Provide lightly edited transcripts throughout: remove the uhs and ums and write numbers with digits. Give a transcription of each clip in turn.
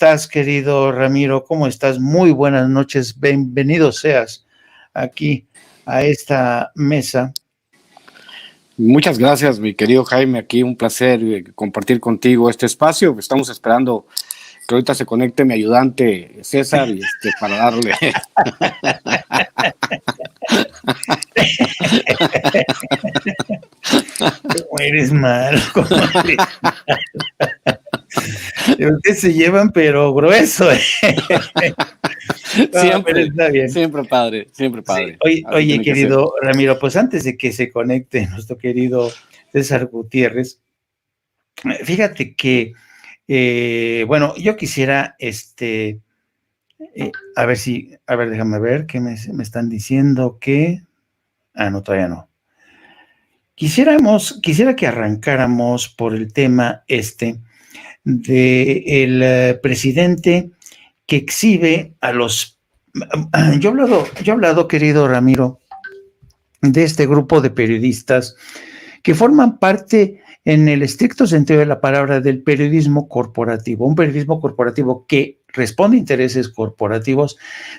estás, querido Ramiro? ¿Cómo estás? Muy buenas noches. Bienvenido seas aquí a esta mesa. Muchas gracias, mi querido Jaime. Aquí un placer compartir contigo este espacio. Estamos esperando que ahorita se conecte mi ayudante César y para darle. ¿Cómo eres malo? ¿Cómo eres malo? Ustedes se llevan, pero grueso. Siempre padre. Sí. Oye, querido Ramiro, pues antes de que se conecte nuestro querido César Gutiérrez, fíjate que, bueno, yo quisiera, déjame ver, que me están diciendo que, no, todavía no. Quisiera que arrancáramos por el tema de el presidente que exhibe a los... Yo he hablado, querido Ramiro, de este grupo de periodistas que forman parte, en el estricto sentido de la palabra, del periodismo corporativo, un periodismo corporativo que responde a intereses corporativos,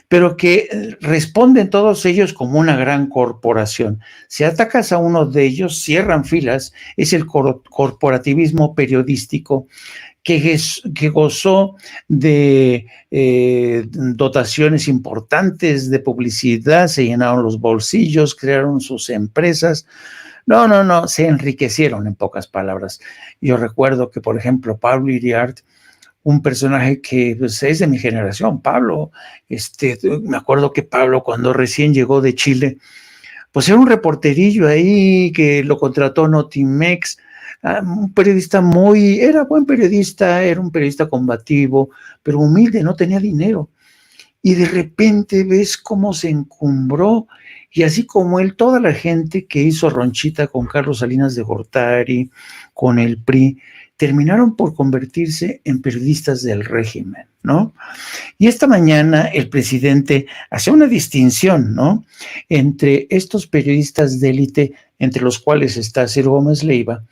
pero que responden todos ellos como una gran corporación. Si atacas a uno de ellos, cierran filas. Es el corporativismo periodístico que gozó de dotaciones importantes de publicidad, se llenaron los bolsillos, crearon sus empresas. No, se enriquecieron, en pocas palabras. Yo recuerdo que, por ejemplo, Pablo Iriart, un personaje que pues, es de mi generación, Pablo, me acuerdo que Pablo, cuando recién llegó de Chile, pues era un reporterillo ahí que lo contrató Notimex, un periodista era buen periodista, era un periodista combativo, pero humilde, no tenía dinero. Y de repente ves cómo se encumbró, y así como él, toda la gente que hizo ronchita con Carlos Salinas de Gortari, con el PRI, terminaron por convertirse en periodistas del régimen, ¿no? Y esta mañana el presidente hace una distinción, ¿no?, entre estos periodistas de élite, entre los cuales está Ciro Gómez Leiva,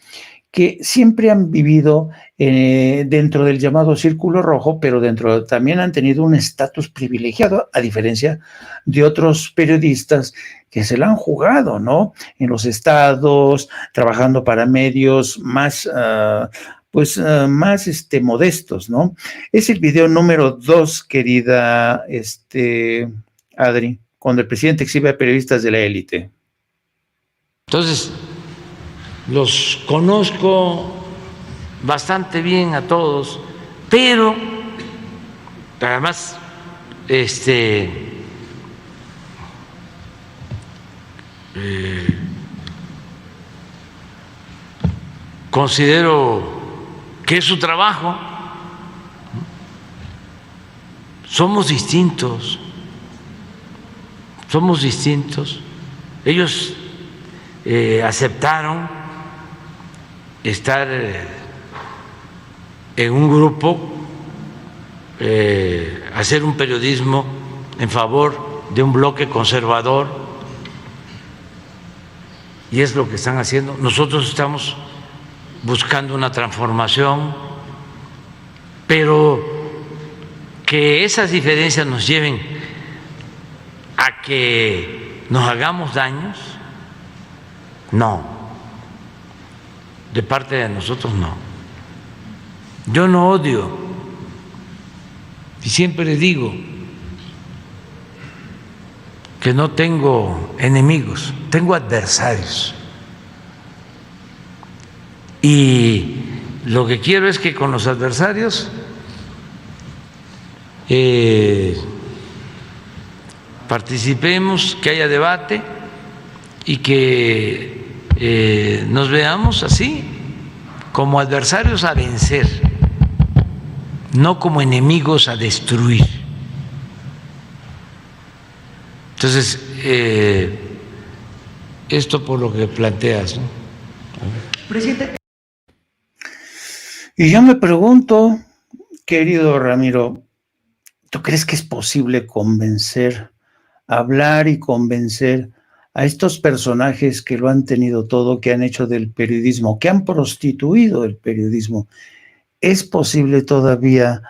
que siempre han vivido dentro del llamado círculo rojo, pero también han tenido un estatus privilegiado, a diferencia de otros periodistas que se la han jugado, ¿no?, en los estados, trabajando para medios más, modestos, ¿no? Es el video número 2, querida Adri, cuando el presidente exhibe a periodistas de la élite. Entonces, los conozco bastante bien a todos, pero además considero que es su trabajo. Somos distintos. Ellos aceptaron estar en un grupo, hacer un periodismo en favor de un bloque conservador, y es lo que están haciendo. Nosotros estamos buscando una transformación, pero que esas diferencias nos lleven a que nos hagamos daños, no. De parte de nosotros, no. Yo no odio, y siempre digo que no tengo enemigos, tengo adversarios. Y lo que quiero es que con los adversarios participemos, que haya debate y que nos veamos así, como adversarios a vencer, no como enemigos a destruir. Entonces, esto por lo que planteas, ¿no? Presidente. Y yo me pregunto, querido Ramiro, ¿tú crees que es posible hablar y convencer a estos personajes que lo han tenido todo, que han hecho del periodismo, que han prostituido el periodismo, ¿es posible todavía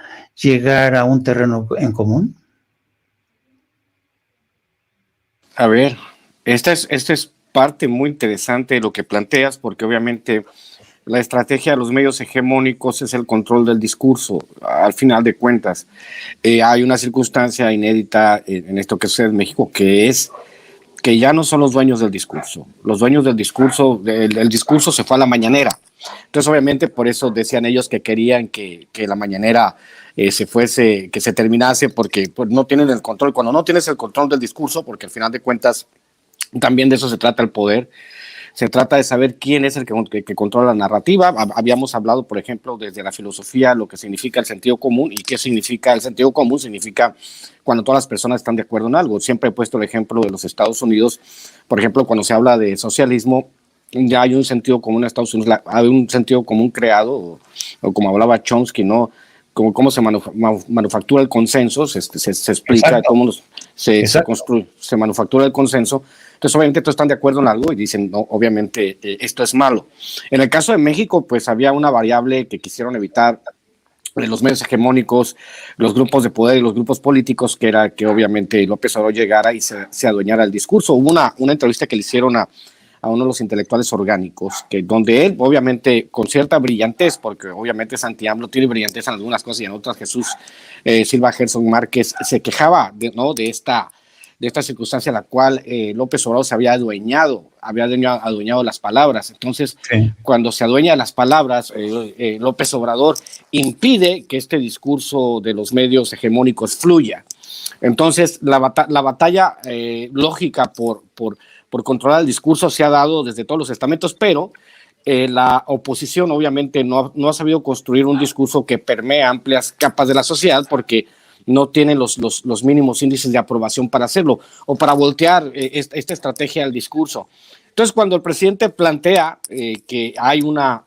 llegar a un terreno en común? A ver, esta es parte muy interesante de lo que planteas, porque obviamente la estrategia de los medios hegemónicos es el control del discurso, al final de cuentas. Hay una circunstancia inédita en esto que sucede en México, que es que ya no son los dueños del discurso. Los dueños del discurso, el discurso se fue a la mañanera. Entonces, obviamente, por eso decían ellos que querían que la mañanera se fuese, que se terminase, porque pues, no tienen el control. Cuando no tienes el control del discurso, porque al final de cuentas también de eso se trata el poder, se trata de saber quién es el que controla la narrativa. Habíamos hablado, por ejemplo, desde la filosofía, lo que significa el sentido común. ¿Y qué significa el sentido común? Significa cuando todas las personas están de acuerdo en algo. Siempre he puesto el ejemplo de los Estados Unidos. Por ejemplo, cuando se habla de socialismo, ya hay un sentido común en Estados Unidos, hay un sentido común creado, o como hablaba Chomsky, ¿no? Cómo se manufactura el consenso, se explica. Exacto. Cómo se construye, se manufactura el consenso. Entonces, obviamente, todos están de acuerdo en algo y dicen, no, obviamente, esto es malo. En el caso de México, pues había una variable que quisieron evitar los medios hegemónicos, los grupos de poder y los grupos políticos, que era que obviamente López Obrador llegara y se adueñara el discurso. Hubo una entrevista que le hicieron a uno de los intelectuales orgánicos, que donde él, obviamente, con cierta brillantez, porque obviamente Santi AMLO tiene brillantez en algunas cosas y en otras Jesús Silva Herzog Márquez, se quejaba de esta circunstancia en la cual López Obrador se había adueñado las palabras. Entonces, sí, cuando se adueña las palabras, López Obrador impide que este discurso de los medios hegemónicos fluya. Entonces, la batalla lógica por controlar el discurso se ha dado desde todos los estamentos, pero la oposición obviamente no ha sabido construir un discurso que permee amplias capas de la sociedad, porque no tienen los mínimos índices de aprobación para hacerlo o para voltear esta estrategia del discurso. Entonces, cuando el presidente plantea que hay una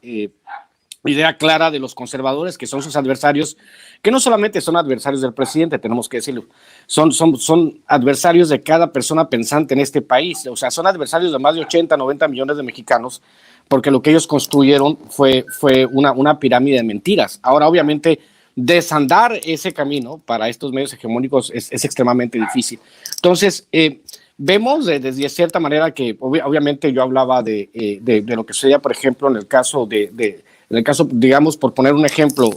idea clara de los conservadores, que son sus adversarios, que no solamente son adversarios del presidente, tenemos que decirlo, son adversarios de cada persona pensante en este país, o sea, son adversarios de más de 80, 90 millones de mexicanos, porque lo que ellos construyeron fue una pirámide de mentiras. Ahora, obviamente, desandar ese camino para estos medios hegemónicos es extremadamente difícil. Entonces, vemos desde cierta manera que obviamente yo hablaba de lo que sucedía, por ejemplo, en el caso, digamos, por poner un ejemplo,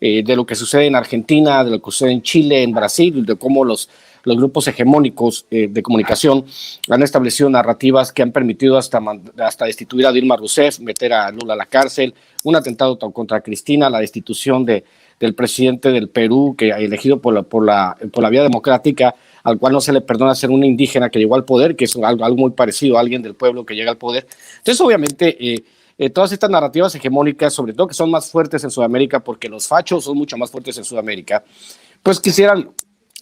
de lo que sucede en Argentina, de lo que sucede en Chile, en Brasil, de cómo los grupos hegemónicos de comunicación han establecido narrativas que han permitido hasta destituir a Dilma Rousseff, meter a Lula a la cárcel, un atentado contra Cristina, la destitución del presidente del Perú, que ha elegido por la vía democrática, al cual no se le perdona ser un indígena que llegó al poder, que es algo muy parecido a alguien del pueblo que llega al poder. Entonces, obviamente, todas estas narrativas hegemónicas, sobre todo que son más fuertes en Sudamérica, porque los fachos son mucho más fuertes en Sudamérica, pues quisieran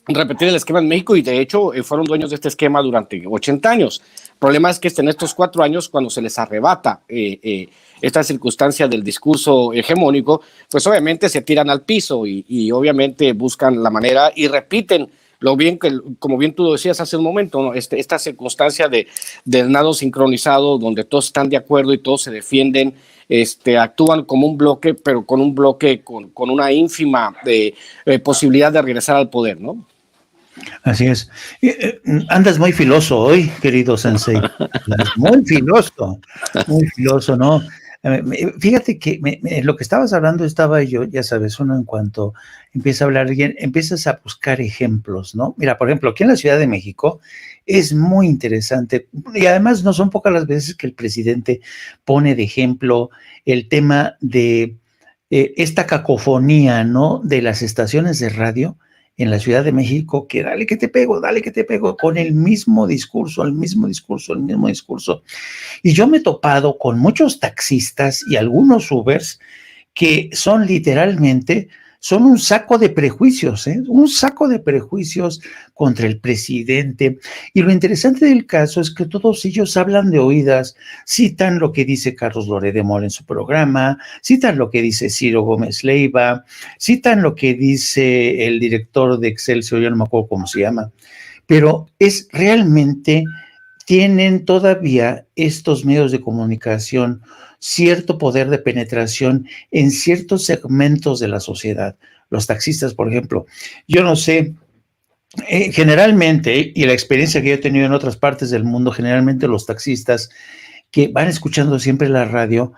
repetir el esquema en México, y de hecho fueron dueños de este esquema durante 80 años. El problema es que en estos 4 años, cuando se les arrebata esta circunstancia del discurso hegemónico, pues obviamente se tiran al piso y obviamente buscan la manera y repiten lo bien que, como bien tú lo decías hace un momento, ¿no? Esta circunstancia del nado sincronizado, donde todos están de acuerdo y todos se defienden, actúan como un bloque, pero con un bloque con una ínfima posibilidad de regresar al poder, ¿no? Así es. Andas muy filoso hoy, querido Sensei. Muy filoso, ¿no? Fíjate que lo que estabas hablando estaba yo, ya sabes, uno en cuanto empieza a hablar bien, empiezas a buscar ejemplos, ¿no? Mira, por ejemplo, aquí en la Ciudad de México es muy interesante, y además no son pocas las veces que el presidente pone de ejemplo el tema de esta cacofonía, ¿no? De las estaciones de radio en la Ciudad de México, que dale que te pego, con el mismo discurso. Y yo me he topado con muchos taxistas y algunos Ubers que son literalmente, son un saco de prejuicios, un saco de prejuicios contra el presidente. Y lo interesante del caso es que todos ellos hablan de oídas, citan lo que dice Carlos Loret de Mola en su programa, citan lo que dice Ciro Gómez Leiva, citan lo que dice el director de Excelsior, yo no me acuerdo cómo se llama, pero es realmente, tienen todavía estos medios de comunicación cierto poder de penetración en ciertos segmentos de la sociedad. Los taxistas, por ejemplo, yo no sé, generalmente, y la experiencia que yo he tenido en otras partes del mundo, generalmente los taxistas que van escuchando siempre la radio,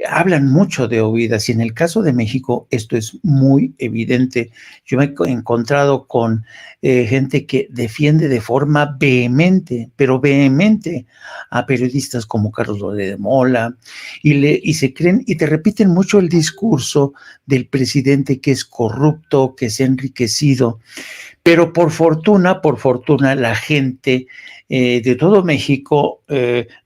hablan mucho de oídas, y en el caso de México esto es muy evidente. Yo me he encontrado con gente que defiende de forma vehemente, pero vehemente, a periodistas como Carlos Loret de Mola, y se creen y te repiten mucho el discurso del presidente que es corrupto, que se ha enriquecido. Pero por fortuna, la gente de todo México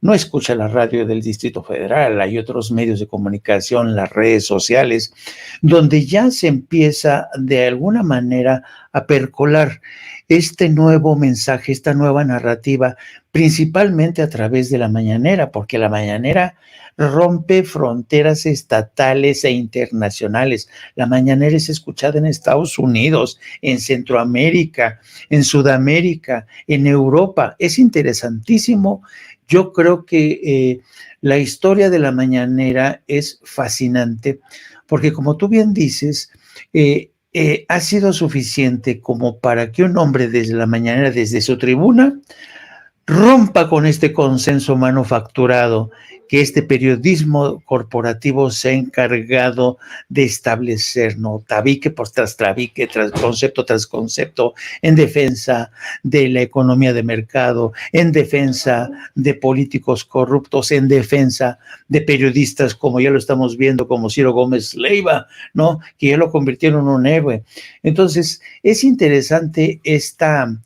no escucha la radio del Distrito Federal. Hay otros medios de comunicación, las redes sociales, donde ya se empieza de alguna manera a percolar este nuevo mensaje, esta nueva narrativa, principalmente a través de la mañanera, porque la mañanera rompe fronteras estatales e internacionales. La mañanera es escuchada en Estados Unidos, en Centroamérica, en Sudamérica, en Europa. Es interesantísimo. Yo creo que la historia de la mañanera es fascinante, porque como tú bien dices, ha sido suficiente como para que un hombre desde la mañanera, desde su tribuna, rompa con este consenso manufacturado que este periodismo corporativo se ha encargado de establecer, ¿no? Tabique por tras concepto, en defensa de la economía de mercado, en defensa de políticos corruptos, en defensa de periodistas, como ya lo estamos viendo, como Ciro Gómez Leiva, ¿no? Que ya lo convirtieron en un héroe. Entonces, es interesante esta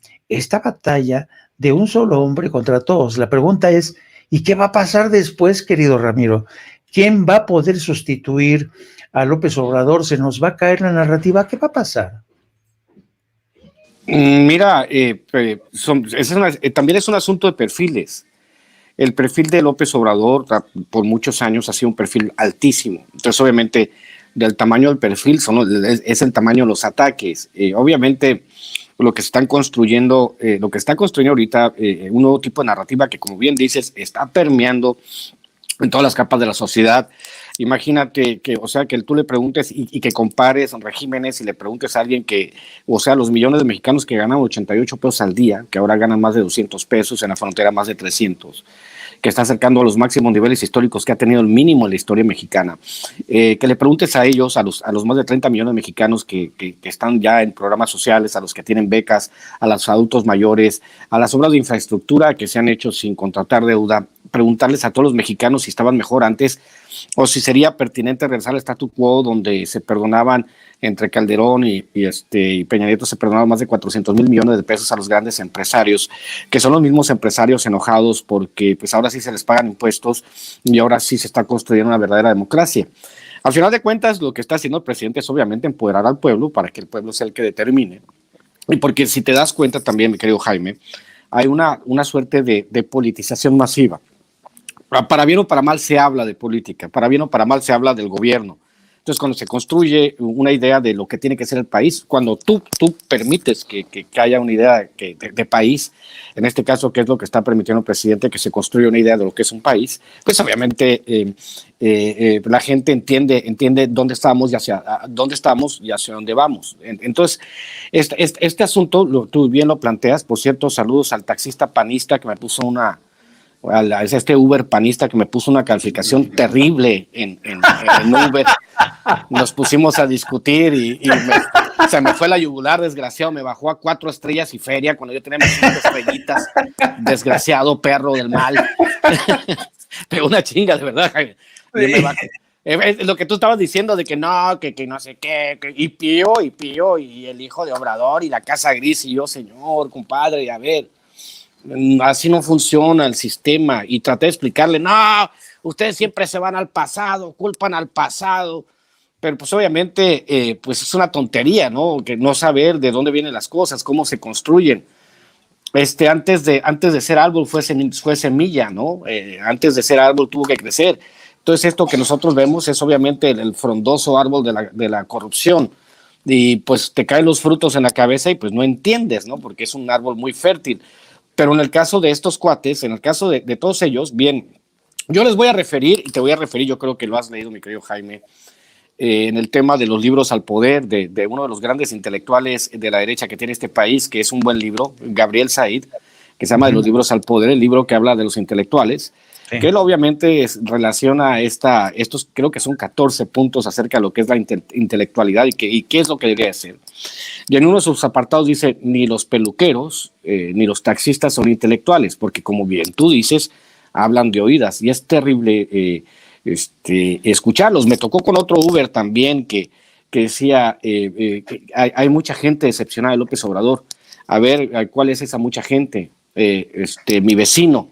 batalla de un solo hombre contra todos. La pregunta es, ¿y qué va a pasar después, querido Ramiro? ¿Quién va a poder sustituir a López Obrador? ¿Se nos va a caer la narrativa? ¿Qué va a pasar? Mira, también es un asunto de perfiles. El perfil de López Obrador por muchos años ha sido un perfil altísimo. Entonces, obviamente, del tamaño del perfil es el tamaño de los ataques. Obviamente, lo que está construyendo ahorita, un nuevo tipo de narrativa que, como bien dices, está permeando en todas las capas de la sociedad. Imagínate que tú le preguntes y que compares regímenes y le preguntes a alguien los millones de mexicanos que ganan 88 pesos al día, que ahora ganan más de 200 pesos, en la frontera más de 300, que está acercando a los máximos niveles históricos que ha tenido el mínimo en la historia mexicana. Que le preguntes a ellos, a los más de 30 millones de mexicanos que están ya en programas sociales, a los que tienen becas, a los adultos mayores, a las obras de infraestructura que se han hecho sin contratar deuda, preguntarles a todos los mexicanos si estaban mejor antes o si sería pertinente regresar al statu quo donde se perdonaban entre Calderón y Peña Nieto, se perdonaban más de 400 mil millones de pesos a los grandes empresarios, que son los mismos empresarios enojados porque pues ahora sí se les pagan impuestos y ahora sí se está construyendo una verdadera democracia. Al final de cuentas, lo que está haciendo el presidente es obviamente empoderar al pueblo para que el pueblo sea el que determine. Y porque si te das cuenta también, mi querido Jaime, hay una suerte de politización masiva. Para bien o para mal se habla de política, para bien o para mal se habla del gobierno. Entonces, cuando se construye una idea de lo que tiene que ser el país, cuando tú permites que haya una idea de país, en este caso, que es lo que está permitiendo el presidente, que se construya una idea de lo que es un país, pues obviamente la gente entiende dónde estamos y hacia dónde vamos. Entonces, este asunto, tú bien lo planteas. Por cierto, saludos al taxista panista que me puso este Uber panista que me puso una calificación terrible en Uber. Nos pusimos a discutir y se me fue la yugular, desgraciado. Me bajó a 4 estrellas y feria cuando yo tenía mis 5 estrellitas. Desgraciado perro del mal. Pero una chinga, de verdad, Jaime. Lo que tú estabas diciendo de que no, que no sé qué, y Pío, y el hijo de Obrador, y la casa gris, y yo, señor, compadre, a ver, así no funciona el sistema. Y traté de explicarle, no, ustedes siempre se van al pasado, culpan al pasado, pero pues obviamente pues es una tontería, ¿no? Que no saber de dónde vienen las cosas, cómo se construyen. Antes de ser árbol fue semilla, ¿no? Antes de ser árbol tuvo que crecer. Entonces esto que nosotros vemos es obviamente el frondoso árbol de la corrupción, y pues te caen los frutos en la cabeza y pues no entiendes, ¿no? Porque es un árbol muy fértil. Pero en el caso de estos cuates, en el caso de todos ellos, bien, Yo les voy a referir, y te voy a referir, yo creo que lo has leído, mi querido Jaime, en el tema de los libros al poder, de uno de los grandes intelectuales de la derecha que tiene este país, que es un buen libro, Gabriel Said, que se llama De los libros al poder, el libro que habla de los intelectuales, sí, que él obviamente relaciona estos, creo que son 14 puntos acerca de lo que es la intelectualidad y qué es lo que debería ser. Y en uno de sus apartados dice, ni los peluqueros ni los taxistas son intelectuales, porque como bien tú dices, hablan de oídas, y es terrible escucharlos. Me tocó con otro Uber también que decía, que hay mucha gente decepcionada de López Obrador. A ver, ¿cuál es esa mucha gente? Mi vecino.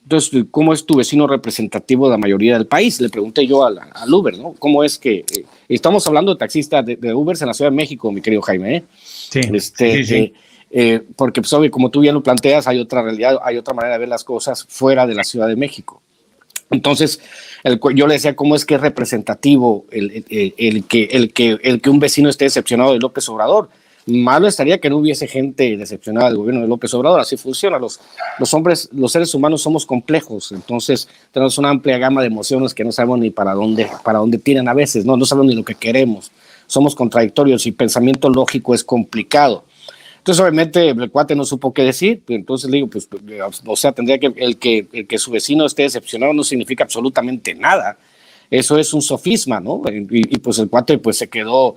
Entonces, ¿cómo es tu vecino representativo de la mayoría del país? Le pregunté yo al Uber, ¿no? ¿Cómo es que estamos hablando de taxistas de Ubers en la Ciudad de México, mi querido Jaime? Sí, sí. Porque, pues, obvio, como tú bien lo planteas, hay otra realidad, hay otra manera de ver las cosas fuera de la Ciudad de México. Entonces, yo le decía, ¿cómo es que es representativo el que un vecino esté decepcionado de López Obrador? Malo estaría que no hubiese gente decepcionada del gobierno de López Obrador. Así funciona. Los hombres, los seres humanos somos complejos. Entonces, tenemos una amplia gama de emociones que no sabemos ni para dónde tiran a veces. No sabemos ni lo que queremos. Somos contradictorios y pensamiento lógico es complicado. Entonces, obviamente, el cuate no supo qué decir. Entonces le digo, pues, o sea, tendría que el que su vecino esté decepcionado no significa absolutamente nada. Eso es un sofisma, ¿no? Y pues el cuate pues se quedó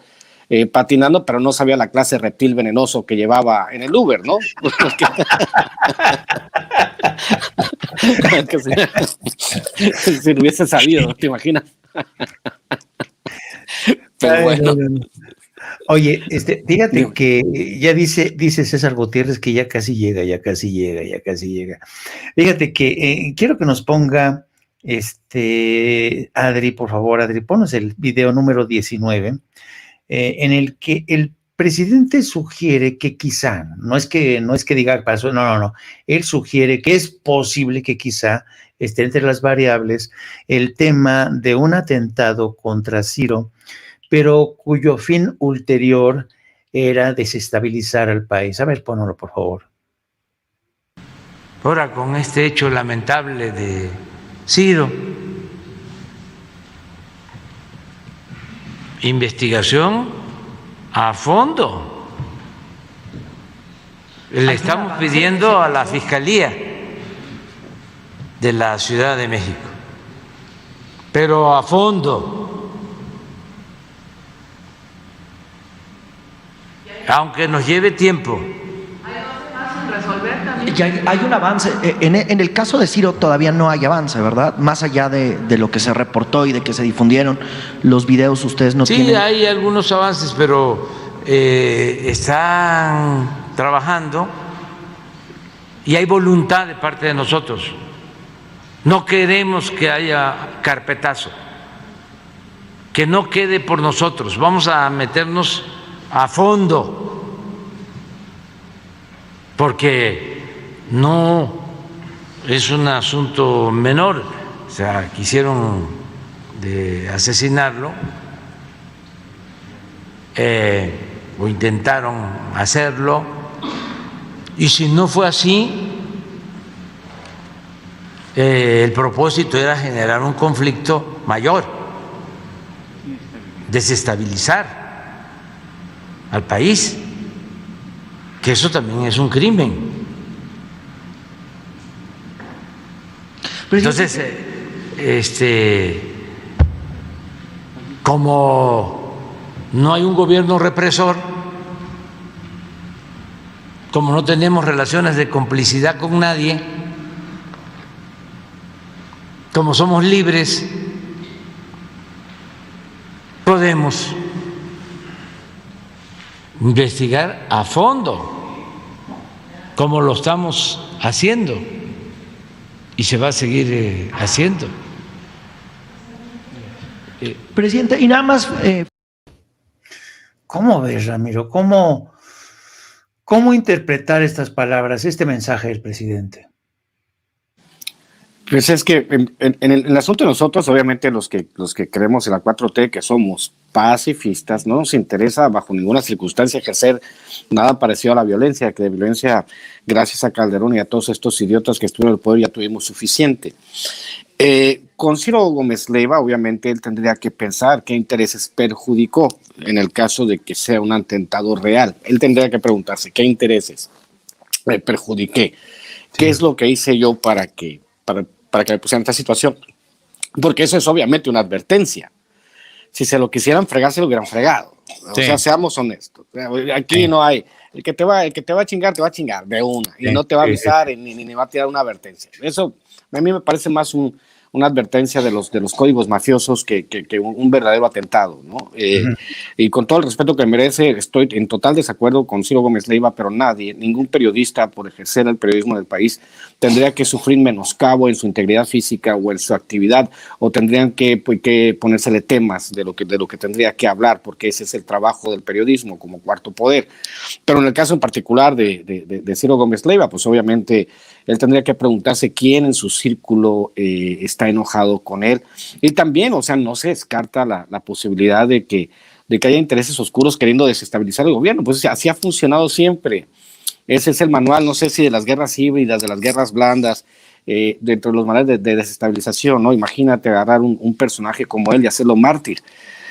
patinando, pero no sabía la clase de reptil venenoso que llevaba en el Uber, ¿no? Si lo hubiese sabido, ¿te imaginas? Pero bueno. Oye, fíjate que ya dice César Gutiérrez que ya casi llega. Fíjate que quiero que nos ponga, Adri, por favor, Adri, ponos el video número 19, en el que el presidente sugiere que quizá, no es que diga pasó, no, él sugiere que es posible que quizá esté entre las variables el tema de un atentado contra Ciro, pero cuyo fin ulterior era desestabilizar al país. A ver, ponlo, por favor. Ahora, con este hecho lamentable de Ciro, investigación a fondo. Le estamos pidiendo a la Fiscalía de la Ciudad de México, pero a fondo. Aunque nos lleve tiempo. Y hay un avance. En el caso de Ciro todavía no hay avance, ¿verdad? Más allá de lo que se reportó y de que se difundieron los videos, ustedes no tienen... Sí, hay algunos avances, pero están trabajando y hay voluntad de parte de nosotros. No queremos que haya carpetazo, que no quede por nosotros. Vamos a meternos a fondo, porque no es un asunto menor. O sea, quisieron asesinarlo o intentaron hacerlo, y si no fue así, el propósito era generar un conflicto mayor, desestabilizar al país, que eso también es un crimen. Entonces, como no hay un gobierno represor, como no tenemos relaciones de complicidad con nadie, como somos libres, podemos investigar a fondo, como lo estamos haciendo y se va a seguir haciendo. Presidente, y nada más... ¿Cómo ves, Ramiro? ¿Cómo interpretar estas palabras, este mensaje del presidente? Pues es que en el asunto de nosotros, obviamente los que creemos en la 4T, que somos pacifistas, no nos interesa bajo ninguna circunstancia ejercer nada parecido a la violencia, que de violencia, gracias a Calderón y a todos estos idiotas que estuvieron en el poder, ya tuvimos suficiente. Con Ciro Gómez Leiva, obviamente, él tendría que pensar qué intereses perjudicó en el caso de que sea un atentado real. Él tendría que preguntarse qué intereses perjudiqué, qué es lo que hice yo para que me pusieran esta situación, porque eso es obviamente una advertencia. Si se lo quisieran fregar, se lo hubieran fregado. Sí. O sea, seamos honestos. Aquí no hay, el que te va a chingar, te va a chingar de una, y no te va a avisar ni va a tirar una advertencia. Eso a mí me parece más una advertencia de los códigos mafiosos que un verdadero atentado, ¿no? Y con todo el respeto que merece, estoy en total desacuerdo con Ciro Gómez Leiva, pero ningún periodista, por ejercer el periodismo del país, tendría que sufrir menoscabo en su integridad física o en su actividad, o tendrían que ponérsele temas de lo que tendría que hablar, porque ese es el trabajo del periodismo como cuarto poder. Pero en el caso en particular de Ciro Gómez Leiva, pues obviamente él tendría que preguntarse quién en su círculo está enojado con él. Y también, o sea, no se descarta la posibilidad de que haya intereses oscuros queriendo desestabilizar el gobierno. Pues así ha funcionado siempre. Ese es el manual, no sé si de las guerras híbridas, de las guerras blandas, dentro de los manuales de desestabilización, ¿no? Imagínate agarrar un personaje como él y hacerlo mártir.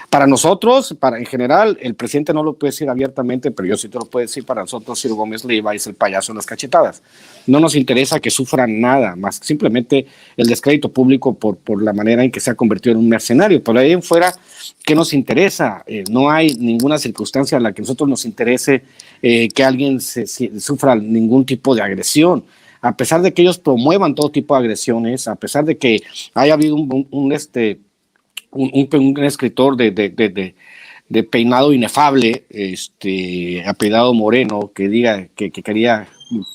Para nosotros, en general, el presidente no lo puede decir abiertamente, pero yo sí te lo puedo decir. Para nosotros, Ciro Gómez Leiva es el payaso de las cachetadas. No nos interesa que sufran nada, más simplemente el descrédito público por la manera en que se ha convertido en un mercenario. Por ahí en fuera, ¿qué nos interesa? No hay ninguna circunstancia en la que a nosotros nos interese que alguien sufra ningún tipo de agresión. A pesar de que ellos promuevan todo tipo de agresiones, a pesar de que haya habido un escritor de peinado inefable, apellidado Moreno, que diga que quería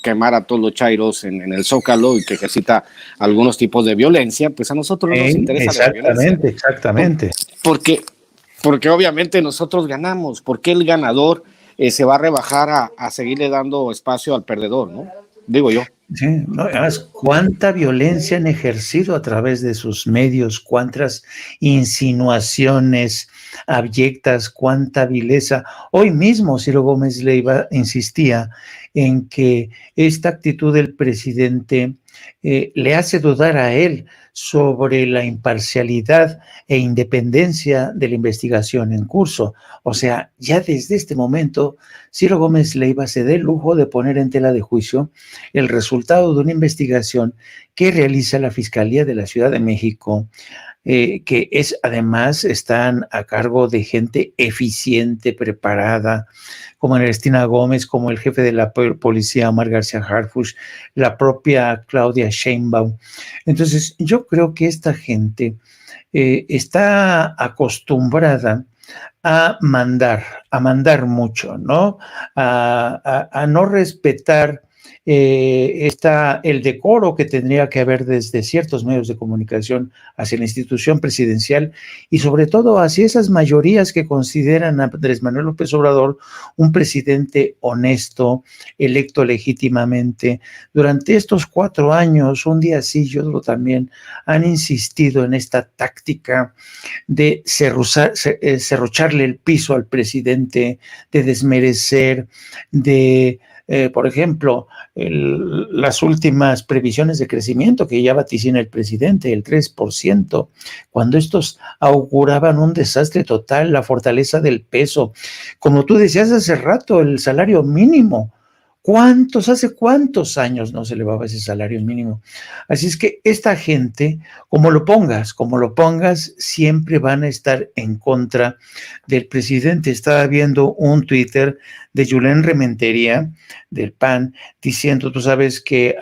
quemar a todos los chairos en el Zócalo y que ejercita algunos tipos de violencia, pues a nosotros no nos interesa la violencia. Exactamente. Porque obviamente nosotros ganamos, porque el ganador se va a rebajar a seguirle dando espacio al perdedor, ¿no? Digo yo. Sí, no, además, cuánta violencia han ejercido a través de sus medios, cuántas insinuaciones abyectas, cuánta vileza. Hoy mismo Ciro Gómez Leiva insistía en que esta actitud del presidente le hace dudar a él sobre la imparcialidad e independencia de la investigación en curso. O sea, ya desde este momento, Ciro Gómez Leiva se da el lujo de poner en tela de juicio el resultado de una investigación que realiza la Fiscalía de la Ciudad de México, que además están a cargo de gente eficiente, preparada, como Ernestina Gómez, como el jefe de la policía, Omar García Harfuch, la propia Claudia Sheinbaum. Entonces, yo creo que esta gente está acostumbrada a mandar mucho, ¿no? A no respetar el decoro que tendría que haber desde ciertos medios de comunicación hacia la institución presidencial y sobre todo hacia esas mayorías que consideran a Andrés Manuel López Obrador un presidente honesto, electo legítimamente. Durante estos 4 años, un día sí y otro también, han insistido en esta táctica de serrucharle el piso al presidente, de desmerecer, por ejemplo, las últimas previsiones de crecimiento que ya vaticina el presidente, el 3%, cuando estos auguraban un desastre total, la fortaleza del peso. Como tú decías hace rato, el salario mínimo. ¿Hace cuántos años no se elevaba ese salario mínimo? Así es que esta gente, como lo pongas, siempre van a estar en contra del presidente. Estaba viendo un Twitter de Julen Rementería, del PAN, diciendo, tú sabes que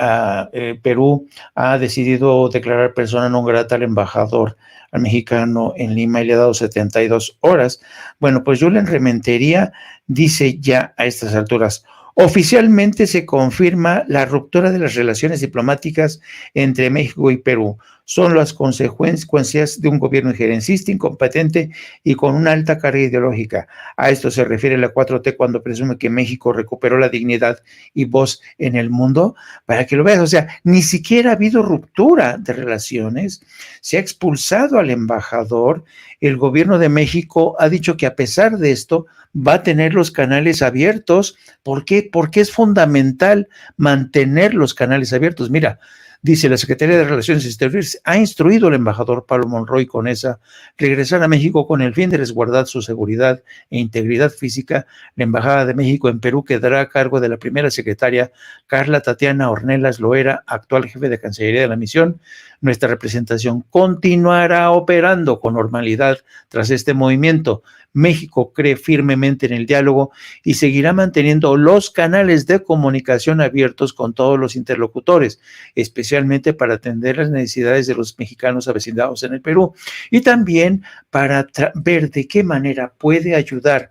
Perú ha decidido declarar persona non grata al embajador, al mexicano en Lima, y le ha dado 72 horas. Bueno, pues Julen Rementería dice ya a estas alturas: oficialmente se confirma la ruptura de las relaciones diplomáticas entre México y Perú. Son las consecuencias de un gobierno injerencista, incompetente y con una alta carga ideológica. A esto se refiere la 4T cuando presume que México recuperó la dignidad y voz en el mundo. Para que lo veas, o sea, ni siquiera ha habido ruptura de relaciones. Se ha expulsado al embajador. El gobierno de México ha dicho que a pesar de esto va a tener los canales abiertos. ¿Por qué? Porque es fundamental mantener los canales abiertos. Mira, Dice, la Secretaría de Relaciones Exteriores ha instruido al embajador Pablo Monroy Conesa regresar a México con el fin de resguardar su seguridad e integridad física. La Embajada de México en Perú quedará a cargo de la primera secretaria Carla Tatiana Ornelas Loera, actual jefe de Cancillería de la misión. Nuestra representación continuará operando con normalidad tras este movimiento. México cree firmemente en el diálogo y seguirá manteniendo los canales de comunicación abiertos con todos los interlocutores, especialmente para atender las necesidades de los mexicanos avecindados en el Perú y también para ver de qué manera puede ayudar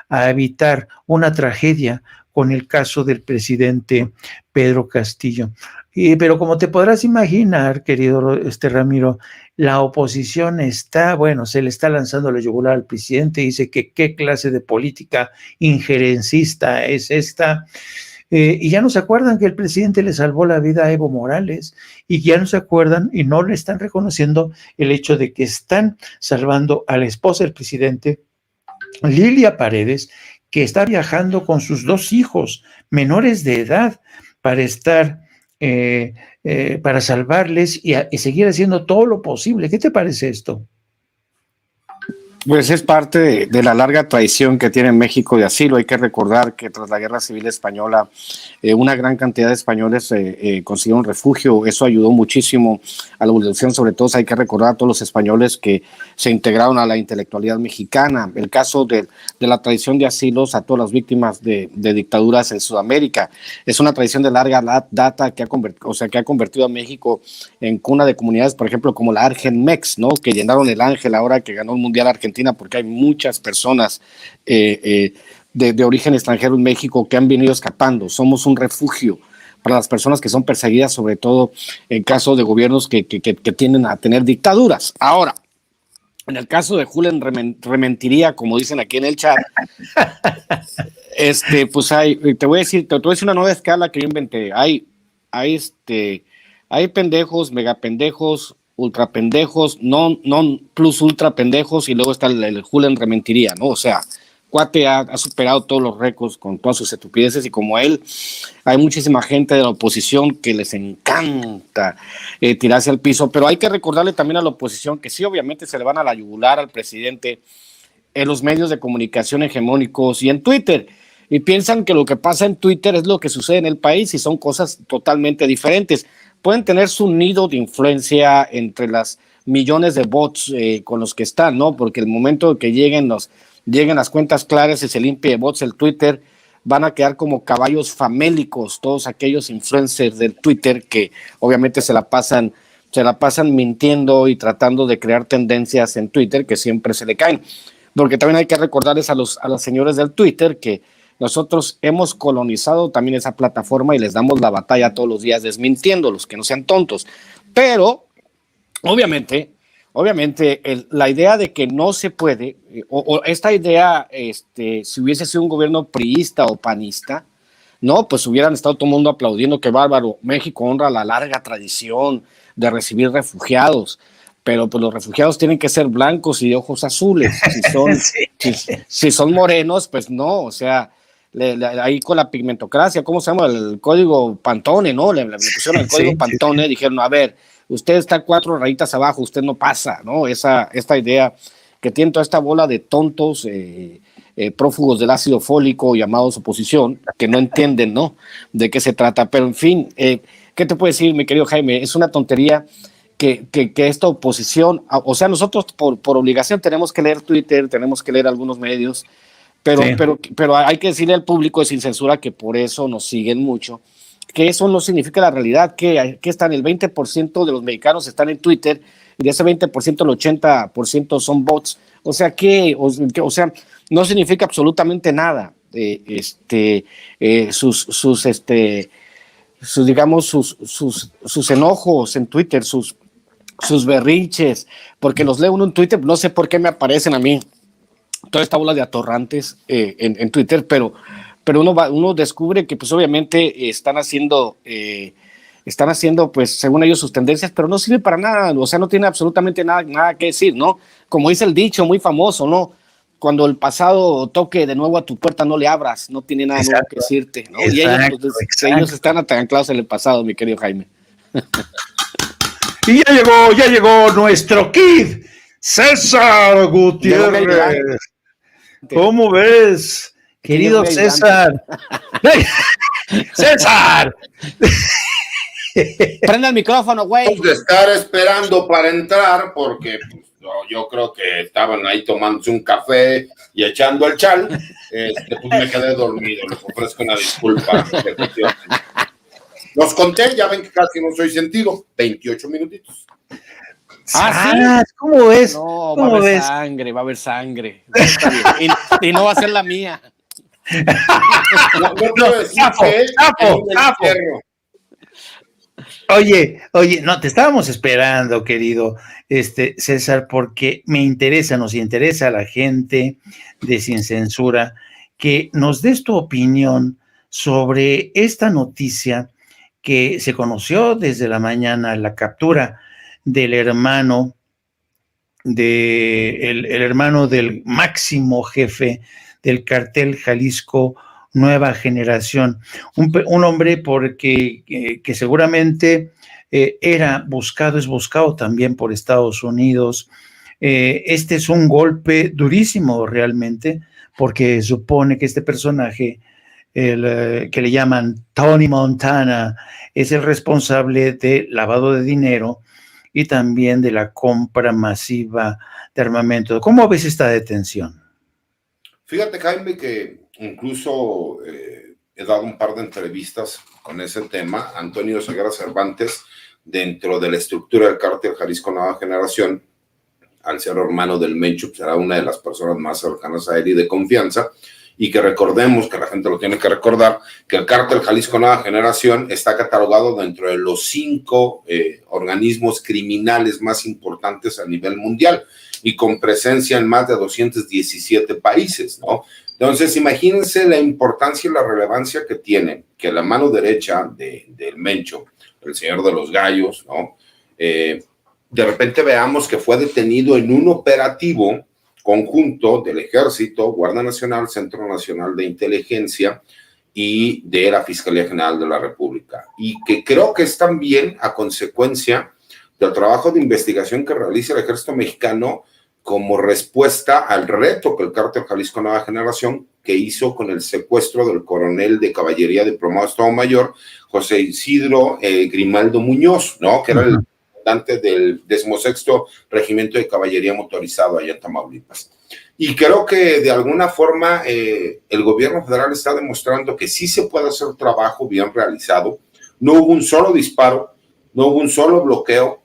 a evitar una tragedia con el caso del presidente Pedro Castillo. Pero como te podrás imaginar, querido Ramiro, la oposición está, bueno, se le está lanzando la yugular al presidente, dice que qué clase de política injerencista es esta. Y ya no se acuerdan que el presidente le salvó la vida a Evo Morales, y ya no se acuerdan y no le están reconociendo el hecho de que están salvando a la esposa del presidente, Lilia Paredes, que está viajando con sus 2 hijos menores de edad para estar, para salvarles y seguir haciendo todo lo posible. ¿Qué te parece esto? Pues es parte de la larga tradición que tiene México de asilo. Hay que recordar que tras la Guerra Civil Española, una gran cantidad de españoles consiguieron refugio. Eso ayudó muchísimo a la evolución. Sobre todo hay que recordar a todos los españoles que se integraron a la intelectualidad mexicana. El caso de la tradición de asilos a todas las víctimas de dictaduras en Sudamérica. Es una tradición de larga data que ha convertido a México en cuna de comunidades, por ejemplo, como la Argenmex, ¿no? Que llenaron el Ángel ahora que ganó el Mundial Argentina, porque hay muchas personas de origen extranjero en México que han venido escapando. Somos un refugio para las personas que son perseguidas, sobre todo en caso de gobiernos que tienden a tener dictaduras. Ahora, en el caso de Julen Rementería, como dicen aquí en el chat, pues te voy a decir una nueva escala que yo inventé. Hay pendejos, megapendejos, ultra pendejos, non plus ultra pendejos, y luego está el Julen Rementería, ¿no? O sea, cuate ha superado todos los récords con todas sus estupideces, y como él, hay muchísima gente de la oposición que les encanta tirarse al piso, pero hay que recordarle también a la oposición que sí, obviamente se le van a la yugular al presidente en los medios de comunicación hegemónicos y en Twitter, y piensan que lo que pasa en Twitter es lo que sucede en el país, y son cosas totalmente diferentes. Pueden tener su nido de influencia entre las millones de bots con los que están, ¿no? Porque el momento que lleguen las cuentas claras y se limpie de bots el Twitter, van a quedar como caballos famélicos todos aquellos influencers del Twitter que obviamente se la pasan mintiendo y tratando de crear tendencias en Twitter que siempre se le caen. Porque también hay que recordarles a los señores del Twitter que nosotros hemos colonizado también esa plataforma y les damos la batalla todos los días desmintiéndolos, que no sean tontos. Pero, obviamente, la idea de que no se puede, o esta idea, si hubiese sido un gobierno priista o panista, no, pues hubieran estado todo el mundo aplaudiendo, qué bárbaro, México honra la larga tradición de recibir refugiados. Pero pues los refugiados tienen que ser blancos y de ojos azules. Si son morenos, pues no, o sea, ahí con la pigmentocracia, ¿cómo se llama? El código Pantone, ¿no? Le pusieron el código Pantone, dijeron, a ver, usted está 4 rayitas abajo, usted no pasa, ¿no? Esta idea que tiene toda esta bola de tontos prófugos del ácido fólico llamados oposición, que no entienden, ¿no? De qué se trata. Pero en fin, ¿qué te puedo decir, mi querido Jaime? Es una tontería que esta oposición, o sea, nosotros por obligación tenemos que leer Twitter, tenemos que leer algunos medios, pero hay que decirle al público sin censura que por eso nos siguen mucho, que eso no significa la realidad, que están el 20% de los mexicanos están en Twitter, y de ese 20% el 80% son bots, o sea, no significa absolutamente nada. Sus enojos en Twitter, sus berrinches, porque los leo uno en Twitter, no sé por qué me aparecen a mí toda esta bola de atorrantes en Twitter, pero uno descubre que pues obviamente están haciendo pues según ellos sus tendencias, pero no sirve para nada, o sea, no tiene absolutamente nada que decir, ¿no? Como dice el dicho muy famoso, ¿no? Cuando el pasado toque de nuevo a tu puerta, no le abras, no tiene nada nuevo que decirte, ¿no? Y ellos están anclados en el pasado, mi querido Jaime. Y ya llegó nuestro kid, César Gutiérrez. ¿Cómo ves, querido César? ¡César! Prenda el micrófono, güey. Vamos a estar esperando para entrar porque pues, yo creo que estaban ahí tomándose un café y echando el chal. Pues me quedé dormido, les ofrezco una disculpa. Los conté, ya ven que casi no soy sentido. 28 minutitos. ¿Sí? ¿Cómo ves? No, ¿Cómo ves? Va a haber sangre. Y no va a ser la mía. No quiero decir que Sapo. infierno. Oye, no, te estábamos esperando, querido César, porque nos interesa a la gente de Sin Censura que nos des tu opinión sobre esta noticia que se conoció desde la mañana, la captura del hermano el hermano del máximo jefe del cartel Jalisco Nueva Generación, un hombre que seguramente es buscado también por Estados Unidos. Este es un golpe durísimo realmente, porque supone que este personaje, que le llaman Tony Montana, es el responsable de lavado de dinero y también de la compra masiva de armamento. ¿Cómo ves esta detención? Fíjate, Jaime, que incluso he dado un par de entrevistas con ese tema. Antonio Ceguera Cervantes, dentro de la estructura del cártel Jalisco Nueva Generación, al ser hermano del Mencho, será una de las personas más cercanas a él y de confianza. Y que recordemos, que la gente lo tiene que recordar, que el cártel Jalisco Nueva Generación está catalogado dentro de los 5 organismos criminales más importantes a nivel mundial y con presencia en más de 217 países, ¿no? Entonces, imagínense la importancia y la relevancia que tiene que la mano derecha del Mencho, el señor de los gallos, ¿no? De repente veamos que fue detenido en un operativo conjunto del Ejército, Guardia Nacional, Centro Nacional de Inteligencia y de la Fiscalía General de la República. Y que creo que es también a consecuencia del trabajo de investigación que realiza el Ejército Mexicano como respuesta al reto que el cártel Jalisco Nueva Generación que hizo con el secuestro del coronel de caballería diplomado de Estado Mayor, José Isidro Grimaldo Muñoz, ¿no? Que era el comandante del 16º Regimiento de Caballería Motorizado allá en Tamaulipas. Y creo que de alguna forma el gobierno federal está demostrando que sí se puede hacer trabajo bien realizado. No hubo un solo disparo, no hubo un solo bloqueo,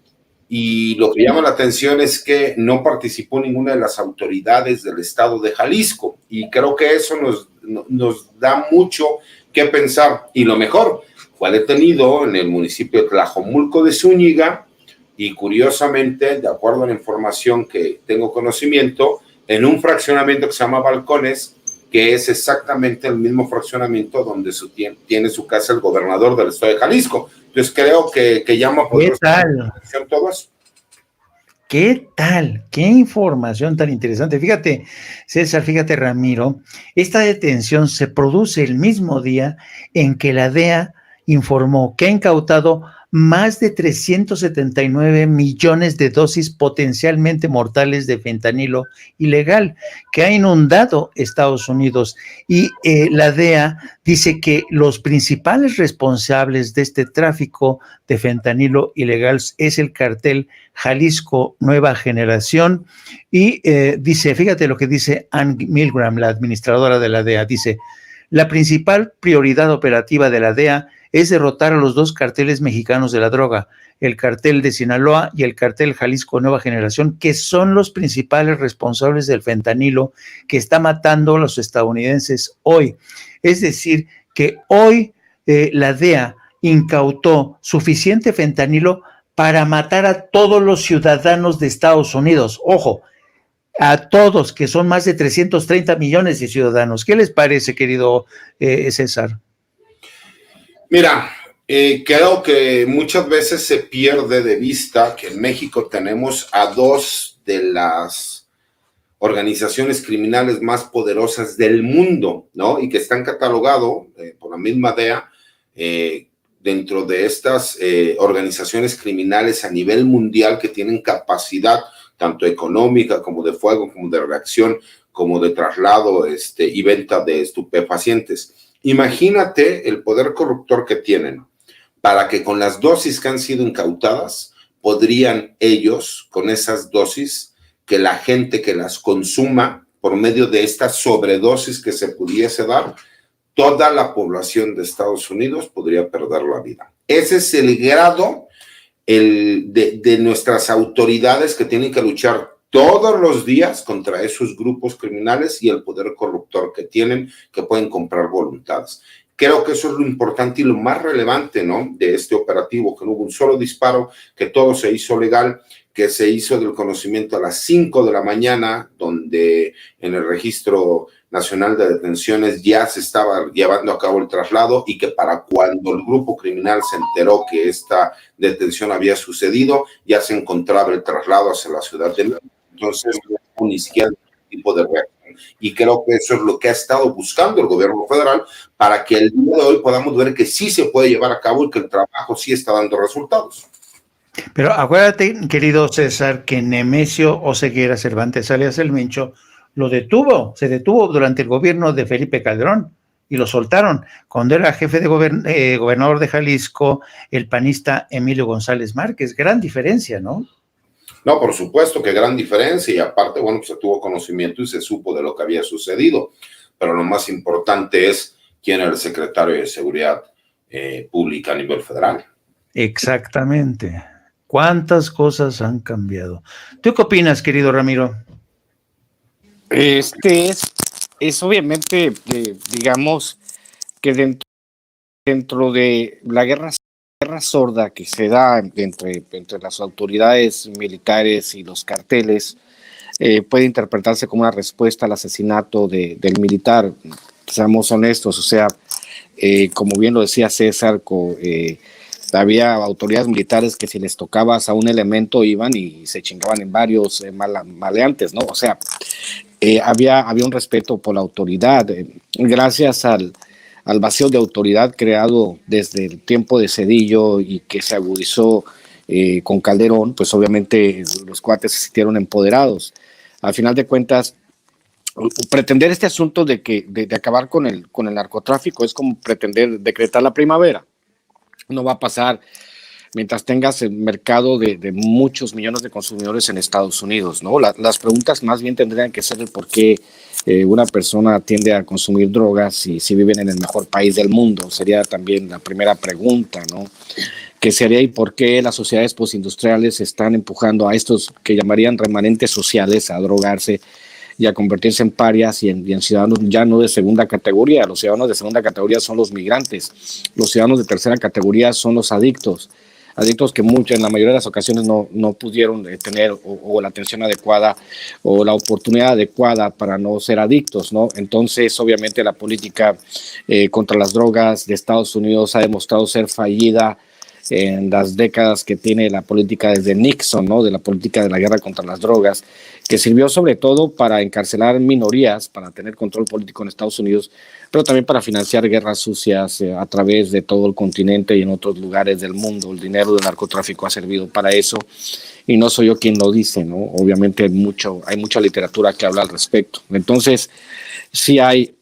y lo que llama la atención es que no participó ninguna de las autoridades del estado de Jalisco, y creo que eso nos da mucho que pensar. Y lo mejor, fue detenido en el municipio de Tlajomulco de Zúñiga, y curiosamente, de acuerdo a la información que tengo conocimiento, en un fraccionamiento que se llama Balcones, que es exactamente el mismo fraccionamiento donde tiene su casa el gobernador del estado de Jalisco. Entonces creo que llama por atención todo eso. ¿Qué tal? ¿Qué información tan interesante? Fíjate, César, fíjate, Ramiro, esta detención se produce el mismo día en que la DEA informó que ha incautado más de 379 millones de dosis potencialmente mortales de fentanilo ilegal que ha inundado Estados Unidos. Y la DEA dice que los principales responsables de este tráfico de fentanilo ilegal es el cartel Jalisco Nueva Generación. Y dice, fíjate lo que dice Ann Milgram, la administradora de la DEA, dice: la principal prioridad operativa de la DEA es derrotar a los 2 carteles mexicanos de la droga, el cartel de Sinaloa y el cartel Jalisco Nueva Generación, que son los principales responsables del fentanilo que está matando a los estadounidenses hoy. Es decir, que hoy la DEA incautó suficiente fentanilo para matar a todos los ciudadanos de Estados Unidos. Ojo, a todos, que son más de 330 millones de ciudadanos. ¿Qué les parece, querido César? Mira, creo que muchas veces se pierde de vista que en México tenemos a 2 de las organizaciones criminales más poderosas del mundo, ¿no? Y que están catalogados por la misma DEA dentro de estas organizaciones criminales a nivel mundial que tienen capacidad tanto económica como de fuego, como de reacción, como de traslado y venta de estupefacientes. Imagínate el poder corruptor que tienen para que con las dosis que han sido incautadas, podrían ellos, con esas dosis, que la gente que las consuma por medio de esta sobredosis que se pudiese dar, toda la población de Estados Unidos podría perder la vida. Ese es el grado de nuestras autoridades que tienen que luchar todos los días contra esos grupos criminales y el poder corruptor que tienen, que pueden comprar voluntades. Creo que eso es lo importante y lo más relevante, ¿no?, de este operativo, que no hubo un solo disparo, que todo se hizo legal, que se hizo del conocimiento a las 5 de la mañana, donde en el Registro Nacional de Detenciones ya se estaba llevando a cabo el traslado y que para cuando el grupo criminal se enteró que esta detención había sucedido, ya se encontraba el traslado hacia la ciudad de México. Entonces, no hubo ni siquiera ningún tipo de reacción. Y creo que eso es lo que ha estado buscando el gobierno federal para que el día de hoy podamos ver que sí se puede llevar a cabo y que el trabajo sí está dando resultados. Pero acuérdate, querido César, que Nemesio Oseguera Cervantes, alias El Mencho, se detuvo durante el gobierno de Felipe Calderón y lo soltaron cuando era jefe de gobernador de Jalisco, el panista Emilio González Márquez. Gran diferencia, ¿no? No, por supuesto que gran diferencia, y aparte, bueno, pues se tuvo conocimiento y se supo de lo que había sucedido, pero lo más importante es quién era el secretario de Seguridad Pública a nivel federal. Exactamente. ¿Cuántas cosas han cambiado? ¿Tú qué opinas, querido Ramiro? Es obviamente, digamos, que dentro de la guerra sorda que se da entre las autoridades militares y los carteles, puede interpretarse como una respuesta al asesinato del militar. Seamos honestos, o sea, como bien lo decía César, había autoridades militares que si les tocabas a un elemento iban y se chingaban en varios maleantes, ¿no? O sea, había un respeto por la autoridad. Gracias al vacío de autoridad creado desde el tiempo de Zedillo y que se agudizó con Calderón, pues obviamente los cuates se sintieron empoderados. Al final de cuentas, pretender este asunto de acabar con el narcotráfico es como pretender decretar la primavera. No va a pasar mientras tengas el mercado de muchos millones de consumidores en Estados Unidos, ¿no? Las preguntas más bien tendrían que ser el por qué una persona tiende a consumir drogas y si viven en el mejor país del mundo. Sería también la primera pregunta, ¿no? ¿Qué sería y por qué las sociedades postindustriales están empujando a estos que llamarían remanentes sociales a drogarse y a convertirse en parias y en ciudadanos ya no de segunda categoría? Los ciudadanos de segunda categoría son los migrantes. Los ciudadanos de tercera categoría son los adictos que en la mayoría de las ocasiones no pudieron tener o la atención adecuada o la oportunidad adecuada para no ser adictos, ¿no? Entonces, obviamente, la política contra las drogas de Estados Unidos ha demostrado ser fallida en las décadas que tiene la política desde Nixon, ¿no? De la política de la guerra contra las drogas, que sirvió sobre todo para encarcelar minorías, para tener control político en Estados Unidos, pero también para financiar guerras sucias a través de todo el continente y en otros lugares del mundo. El dinero del narcotráfico ha servido para eso y no soy yo quien lo dice, ¿no? Obviamente hay mucha literatura que habla al respecto. Entonces, sí hay,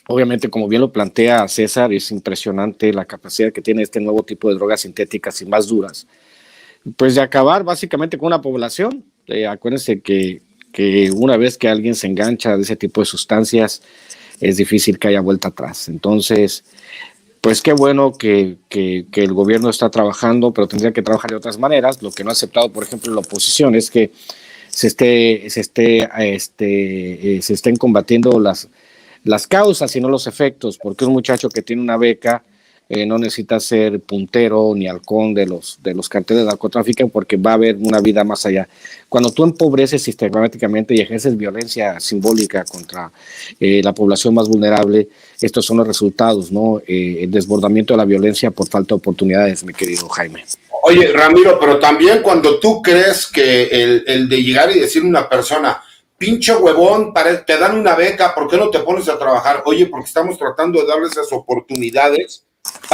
obviamente, como bien lo plantea César, es impresionante la capacidad que tiene este nuevo tipo de drogas sintéticas y más duras, pues de acabar básicamente con una población. Acuérdense que una vez que alguien se engancha de ese tipo de sustancias, es difícil que haya vuelta atrás. Entonces, pues qué bueno que el gobierno está trabajando, pero tendría que trabajar de otras maneras. Lo que no ha aceptado, por ejemplo, la oposición es que se estén combatiendo las causas y no los efectos, porque un muchacho que tiene una beca no necesita ser puntero ni halcón de los carteles de narcotráfico, porque va a haber una vida más allá. Cuando tú empobreces sistemáticamente y ejerces violencia simbólica contra la población más vulnerable, estos son los resultados, ¿no? El desbordamiento de la violencia por falta de oportunidades, mi querido Jaime. Oye, Ramiro, pero también cuando tú crees que el de llegar y decirle a una persona, pinche huevón, te dan una beca, ¿por qué no te pones a trabajar? Oye, porque estamos tratando de darles esas oportunidades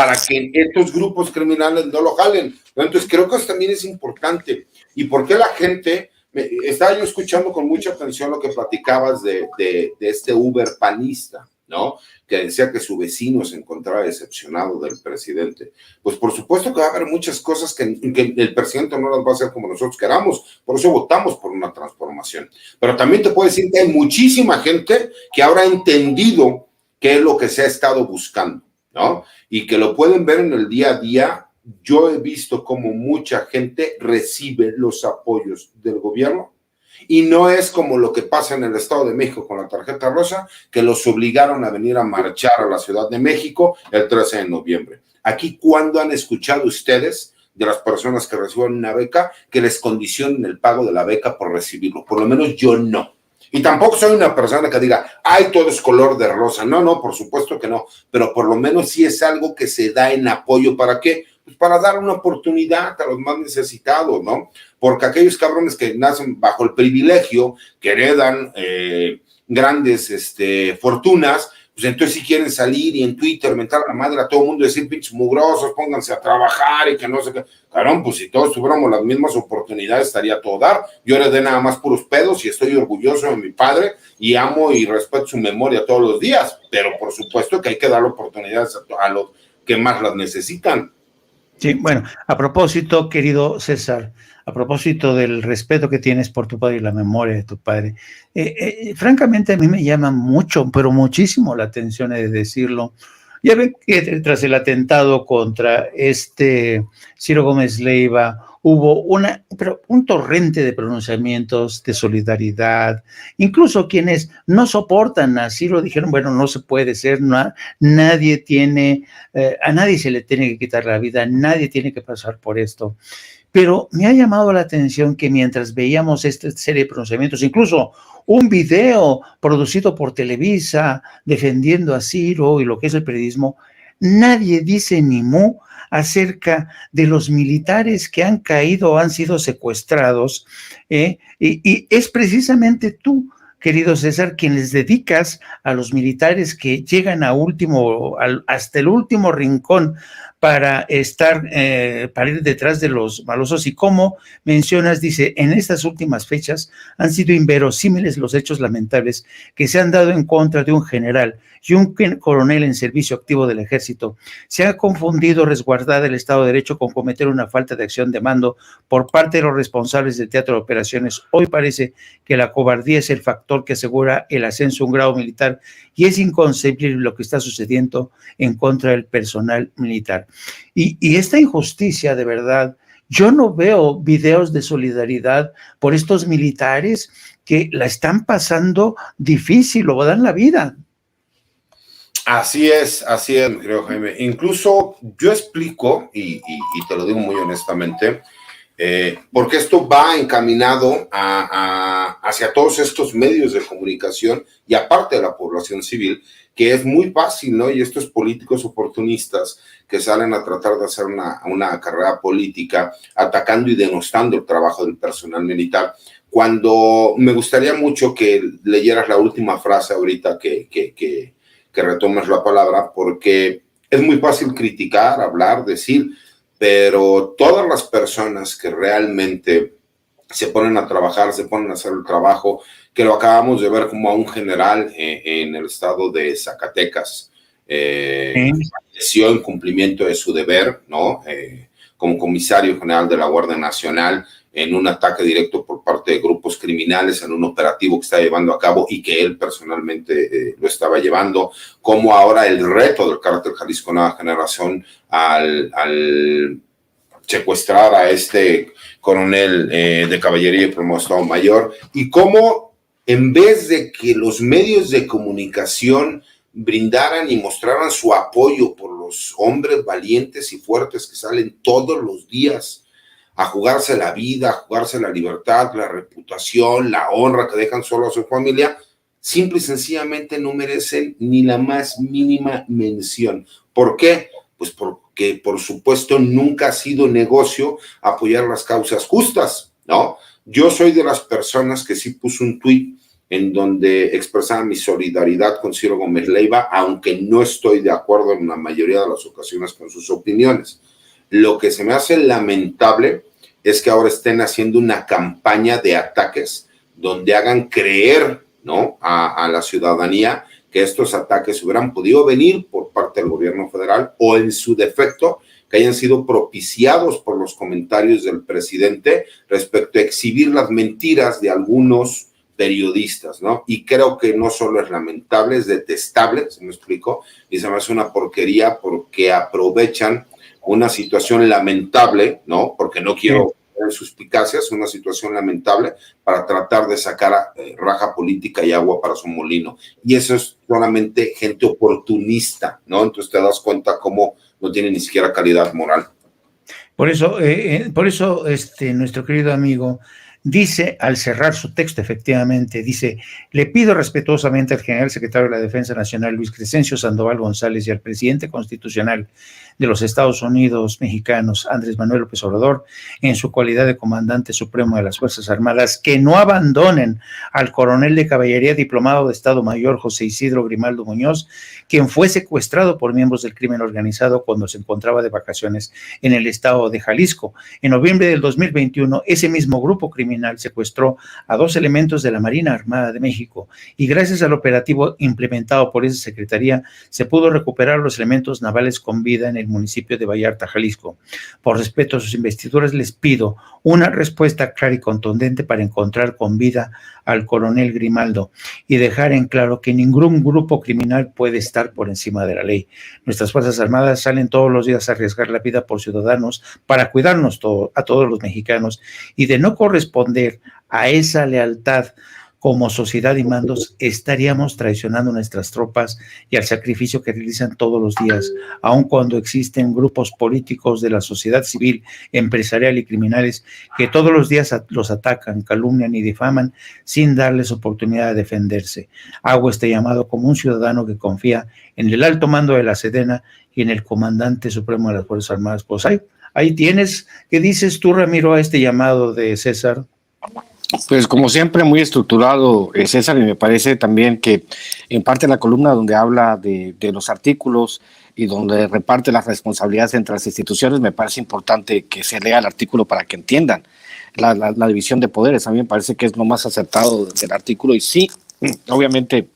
para que estos grupos criminales no lo jalen. Entonces creo que eso también es importante. ¿Y por qué la gente? Estaba yo escuchando con mucha atención lo que platicabas de este Uber panista, ¿no? Que decía que su vecino se encontraba decepcionado del presidente. Pues por supuesto que va a haber muchas cosas que el presidente no las va a hacer como nosotros queramos, por eso votamos por una transformación. Pero también te puedo decir que hay muchísima gente que ahora ha entendido qué es lo que se ha estado buscando, ¿no? Y que lo pueden ver en el día a día. Yo he visto cómo mucha gente recibe los apoyos del gobierno y no es como lo que pasa en el Estado de México con la tarjeta rosa, que los obligaron a venir a marchar a la Ciudad de México el 13 de noviembre. Aquí, ¿cuándo han escuchado ustedes de las personas que reciben una beca que les condicionen el pago de la beca por recibirlo? Por lo menos yo no. Y tampoco soy una persona que diga, ay, todo es color de rosa. No, no, por supuesto que no. Pero por lo menos sí es algo que se da en apoyo. ¿Para qué? Pues para dar una oportunidad a los más necesitados, ¿no? Porque aquellos cabrones que nacen bajo el privilegio, que heredan grandes fortunas, pues entonces si quieren salir y en Twitter mentar a la madre a todo el mundo, decir pinches mugrosos, pónganse a trabajar y que no sé qué. Carón, pues si todos tuviéramos las mismas oportunidades estaría todo dar. Yo heredé nada más puros pedos y estoy orgulloso de mi padre y amo y respeto su memoria todos los días, pero por supuesto que hay que dar oportunidades a los que más las necesitan. Sí, bueno, a propósito, querido César, a propósito del respeto que tienes por tu padre y la memoria de tu padre, francamente a mí me llama mucho, pero muchísimo la atención de decirlo. Ya ven que tras el atentado contra Ciro Gómez Leiva hubo un torrente de pronunciamientos de solidaridad. Incluso quienes no soportan a Ciro dijeron, bueno, no se puede ser, nadie tiene, a nadie se le tiene que quitar la vida, nadie tiene que pasar por esto. Pero me ha llamado la atención que mientras veíamos esta serie de pronunciamientos, incluso un video producido por Televisa defendiendo a Ciro y lo que es el periodismo, nadie dice ni mu acerca de los militares que han caído o han sido secuestrados, y es precisamente tú, querido César, quien les dedicas a los militares que llegan hasta el último rincón para ir detrás de los malosos. Y como mencionas, dice, en estas últimas fechas han sido inverosímiles los hechos lamentables que se han dado en contra de un general y un coronel en servicio activo del ejército. Se ha confundido resguardar el Estado de Derecho con cometer una falta de acción de mando por parte de los responsables del teatro de operaciones. Hoy parece que la cobardía es el factor que asegura el ascenso a un grado militar y es inconcebible lo que está sucediendo en contra del personal militar. Y esta injusticia, de verdad, yo no veo videos de solidaridad por estos militares que la están pasando difícil o dan la vida. Así es, mi querido Jaime. Incluso yo explico, y te lo digo muy honestamente, porque esto va encaminado hacia todos estos medios de comunicación y aparte de la población civil, que es muy fácil, ¿no? Y estos políticos oportunistas que salen a tratar de hacer una carrera política atacando y denostando el trabajo del personal militar. Cuando me gustaría mucho que leyeras la última frase ahorita que retomes la palabra, porque es muy fácil criticar, hablar, decir, pero todas las personas que realmente se ponen a trabajar, se ponen a hacer el trabajo, que lo acabamos de ver como a un general en el estado de Zacatecas, falleció en cumplimiento de su deber, ¿no? Como comisario general de la Guardia Nacional, en un ataque directo por parte de grupos criminales, en un operativo que está llevando a cabo y que él personalmente lo estaba llevando, como ahora el reto del Cártel Jalisco Nueva Generación al secuestrar a este coronel de caballería y promoción Estado Mayor, y cómo en vez de que los medios de comunicación brindaran y mostraran su apoyo por los hombres valientes y fuertes que salen todos los días a jugarse la vida, a jugarse la libertad, la reputación, la honra, que dejan solo a su familia, simple y sencillamente no merecen ni la más mínima mención. ¿Por qué? Pues porque, por supuesto, nunca ha sido negocio apoyar las causas justas, ¿no? Yo soy de las personas que sí puso un tuit en donde expresaba mi solidaridad con Ciro Gómez Leiva, aunque no estoy de acuerdo en la mayoría de las ocasiones con sus opiniones. Lo que se me hace lamentable es que ahora estén haciendo una campaña de ataques donde hagan creer, ¿no?, a la ciudadanía que estos ataques hubieran podido venir por parte del gobierno federal o, en su defecto, que hayan sido propiciados por los comentarios del presidente respecto a exhibir las mentiras de algunos periodistas, ¿no? Y creo que no solo es lamentable, es detestable, ¿se me explicó? Y se me hace una porquería porque aprovechan una situación lamentable, ¿no? Porque no quiero en suspicacias, una situación lamentable para tratar de sacar raja política y agua para su molino. Y eso es solamente gente oportunista, ¿no? Entonces te das cuenta cómo no tiene ni siquiera calidad moral. Por eso, nuestro querido amigo dice, al cerrar su texto, efectivamente, dice: le pido respetuosamente al general secretario de la Defensa Nacional, Luis Crescencio Sandoval González, y al presidente constitucional de los Estados Unidos mexicanos, Andrés Manuel López Obrador, en su cualidad de comandante supremo de las Fuerzas Armadas, que no abandonen al coronel de caballería diplomado de Estado Mayor José Isidro Grimaldo Muñoz, quien fue secuestrado por miembros del crimen organizado cuando se encontraba de vacaciones en el estado de Jalisco. En noviembre del 2021, ese mismo grupo criminal secuestró a 2 elementos de la Marina Armada de México, y gracias al operativo implementado por esa secretaría se pudo recuperar los elementos navales con vida en el municipio de Vallarta, Jalisco. Por respeto a sus investiduras, les pido una respuesta clara y contundente para encontrar con vida al coronel Grimaldo y dejar en claro que ningún grupo criminal puede estar por encima de la ley. Nuestras Fuerzas Armadas salen todos los días a arriesgar la vida por ciudadanos para cuidarnos a todos los mexicanos, y de no corresponder a esa lealtad como sociedad y mandos, estaríamos traicionando a nuestras tropas y al sacrificio que realizan todos los días, aun cuando existen grupos políticos de la sociedad civil, empresarial y criminales que todos los días los atacan, calumnian y difaman sin darles oportunidad de defenderse. Hago este llamado como un ciudadano que confía en el alto mando de la Sedena y en el comandante supremo de las Fuerzas Armadas. Pues ahí tienes. ¿Qué dices tú, Ramiro, a este llamado de César? Pues como siempre, muy estructurado, César, y me parece también que en parte la columna donde habla de los artículos y donde reparte las responsabilidades entre las instituciones, me parece importante que se lea el artículo para que entiendan la división de poderes. A mí me parece que es lo más acertado del artículo, y sí, obviamente,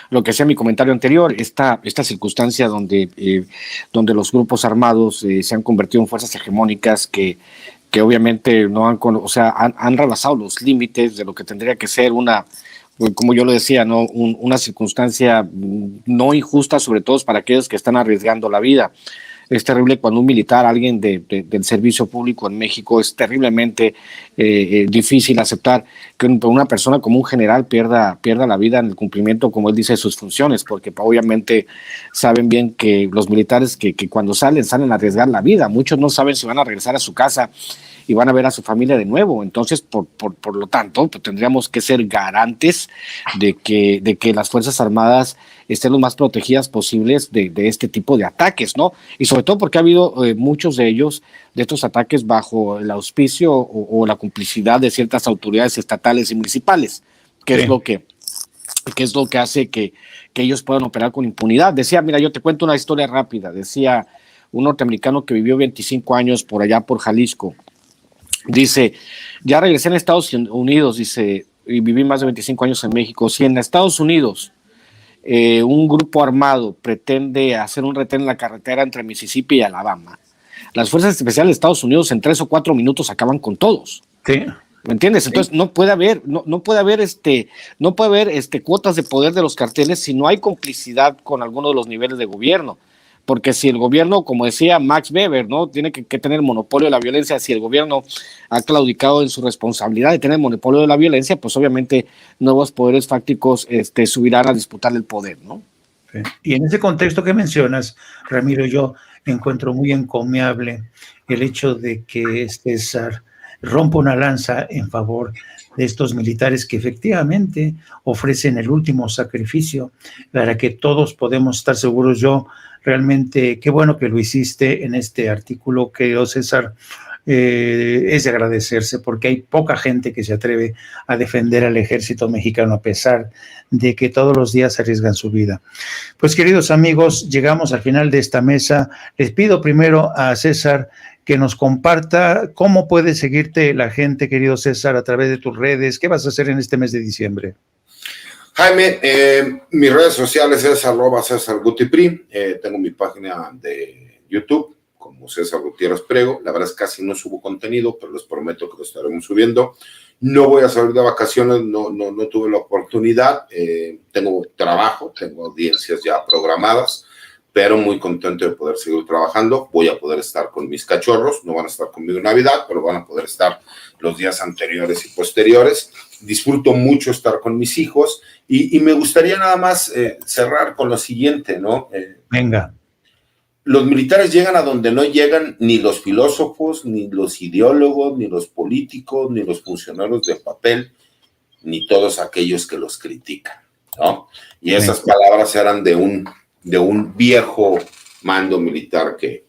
lo que decía mi comentario anterior, esta circunstancia donde los grupos armados se han convertido en fuerzas hegemónicas que obviamente no han rebasado los límites de lo que tendría que ser una, como yo lo decía, ¿no?, una circunstancia no injusta, sobre todo para aquellos que están arriesgando la vida. Es terrible cuando un militar, alguien del servicio público en México, es terriblemente difícil aceptar que una persona como un general pierda la vida en el cumplimiento, como él dice, de sus funciones, porque obviamente saben bien que los militares que cuando salen a arriesgar la vida. Muchos no saben si van a regresar a su casa y van a ver a su familia de nuevo. Entonces, por lo tanto, pues, tendríamos que ser garantes de que las Fuerzas Armadas estén lo más protegidas posibles de este tipo de ataques, ¿no? Y sobre todo porque ha habido muchos de ellos, de estos ataques, bajo el auspicio o la complicidad de ciertas autoridades estatales y municipales, que sí, es lo que hace que ellos puedan operar con impunidad. Decía, mira, yo te cuento una historia rápida. Decía un norteamericano que vivió 25 años por allá por Jalisco. Dice, ya regresé en Estados Unidos, dice, y viví más de 25 años en México. Si en Estados Unidos un grupo armado pretende hacer un retén en la carretera entre Mississippi y Alabama, las fuerzas especiales de Estados Unidos en 3 o 4 minutos acaban con todos. Sí. ¿Me entiendes? Entonces no puede haber cuotas de poder de los carteles si no hay complicidad con alguno de los niveles de gobierno. Porque si el gobierno, como decía Max Weber, ¿no?, tiene que tener el monopolio de la violencia, si el gobierno ha claudicado en su responsabilidad de tener el monopolio de la violencia, pues obviamente nuevos poderes fácticos subirán a disputar el poder, ¿no? Sí. Y en ese contexto que mencionas, Ramiro, yo encuentro muy encomiable el hecho de que César rompa una lanza en favor de estos militares que efectivamente ofrecen el último sacrificio para que todos podemos estar seguros. Yo realmente, qué bueno que lo hiciste en este artículo, querido César. es de agradecerse, porque hay poca gente que se atreve a defender al ejército mexicano a pesar de que todos los días arriesgan su vida. Pues, queridos amigos, llegamos al final de esta mesa. Les pido primero a César que nos comparta cómo puede seguirte la gente, querido César, a través de tus redes. ¿Qué vas a hacer en este mes de diciembre? Jaime, mis redes sociales es @CésarGutiPri. Tengo mi página de YouTube como César Gutiérrez Priego. La verdad es que casi no subo contenido, pero les prometo que lo estaremos subiendo. No voy a salir de vacaciones, no tuve la oportunidad. Tengo trabajo, tengo audiencias ya programadas, pero muy contento de poder seguir trabajando. Voy a poder estar con mis cachorros, no van a estar conmigo en Navidad, pero van a poder estar los días anteriores y posteriores. Disfruto mucho estar con mis hijos y me gustaría nada más cerrar con lo siguiente, ¿no? Venga. Los militares llegan a donde no llegan ni los filósofos, ni los ideólogos, ni los políticos, ni los funcionarios de papel, ni todos aquellos que los critican, ¿no? Y esas palabras eran de un viejo mando militar que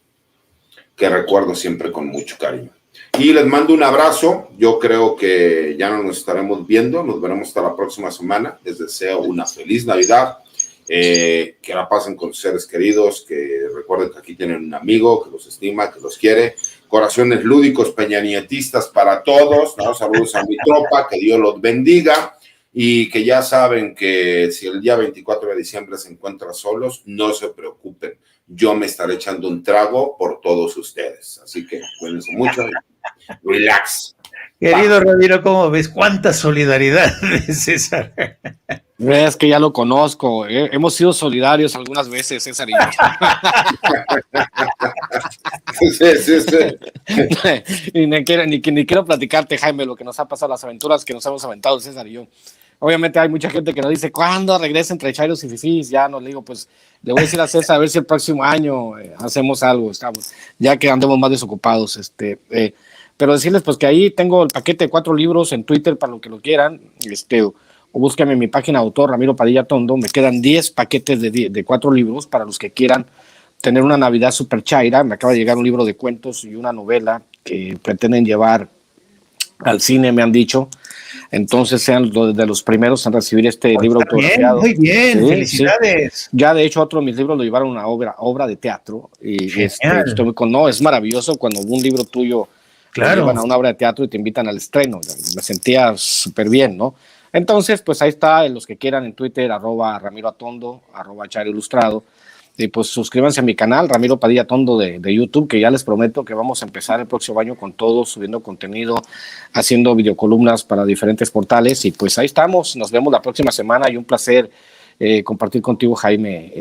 recuerdo siempre con mucho cariño. Y les mando un abrazo. Yo creo que ya no nos estaremos viendo, nos veremos hasta la próxima semana. Les deseo una feliz Navidad, que la pasen con sus seres queridos, que recuerden que aquí tienen un amigo que los estima, que los quiere. Corazones lúdicos, peñanietistas para todos, ¿no? Saludos a mi tropa, que Dios los bendiga. Y que ya saben que si el día 24 de diciembre se encuentran solos, no se preocupen. Yo me estaré echando un trago por todos ustedes. Así que cuídense mucho y relax. Querido Ramiro, ¿cómo ves? ¿Cuánta solidaridad, César? Es que ya lo conozco. Hemos sido solidarios algunas veces, César y yo. Sí. Y ni quiero platicarte, Jaime, lo que nos ha pasado, las aventuras que nos hemos aventado, César y yo. Obviamente hay mucha gente que nos dice, ¿cuándo regresa entre chairos y fifís? Ya nos digo, pues le voy a decir a César a ver si el próximo año hacemos algo, ya que andemos más desocupados. Pero decirles pues que ahí tengo el paquete de 4 libros en Twitter para lo que lo quieran, o búsquenme en mi página autor, Ramiro Padilla Tondo. Me quedan 10 paquetes de 4 libros para los que quieran tener una Navidad super chaira. Me acaba de llegar un libro de cuentos y una novela que pretenden llevar al cine, me han dicho. Entonces sean de los primeros en recibir este libro autografiado. Muy bien, sí, felicidades. Sí. Ya de hecho otro de mis libros lo llevaron a una obra de teatro y estoy es maravilloso cuando un libro tuyo lo llevan a una obra de teatro y te invitan al estreno. Me sentía súper bien, ¿no? Entonces, pues ahí está, los que quieran en Twitter, @Ramiro Atondo, @Chairo Ilustrado. Y pues suscríbanse a mi canal, Ramiro Padilla Tondo de YouTube, que ya les prometo que vamos a empezar el próximo año con todo, subiendo contenido, haciendo videocolumnas para diferentes portales. Y pues ahí estamos, nos vemos la próxima semana y un placer compartir contigo, Jaime.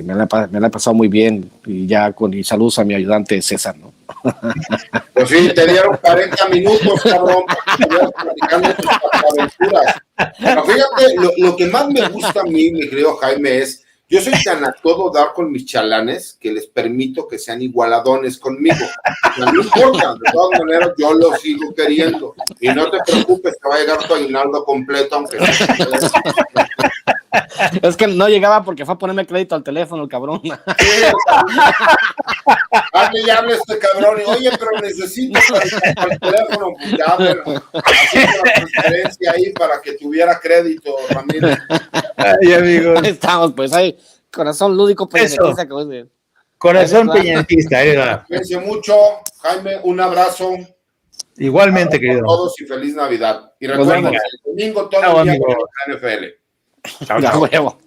Me la he pasado muy bien y saludos a mi ayudante César, ¿no? Pues sí, te dieron 40 minutos, cabrón, para que estuvieras platicando tus aventuras. Pero fíjate, lo que más me gusta a mí, mi querido Jaime, es yo soy tan a todo dar con mis chalanes que les permito que sean igualadones conmigo. O sea, no importa, de todas maneras yo los sigo queriendo. Y no te preocupes, te va a llegar tu aguinaldo completo, aunque es que no llegaba porque fue a ponerme crédito al teléfono, el cabrón. Sí, ya habla este cabrón y oye, pero necesito para el teléfono, pues ya haciendo la transferencia ahí para que tuviera crédito, Ramiro. Ay, amigos. Ahí estamos, pues ahí, corazón lúdico peñanetista. Corazón peñanetista, Cuídense mucho, Jaime, un abrazo. Igualmente, querido. A todos y feliz Navidad. Y recuerden, el domingo todo el día con la NFL. Chao, chao.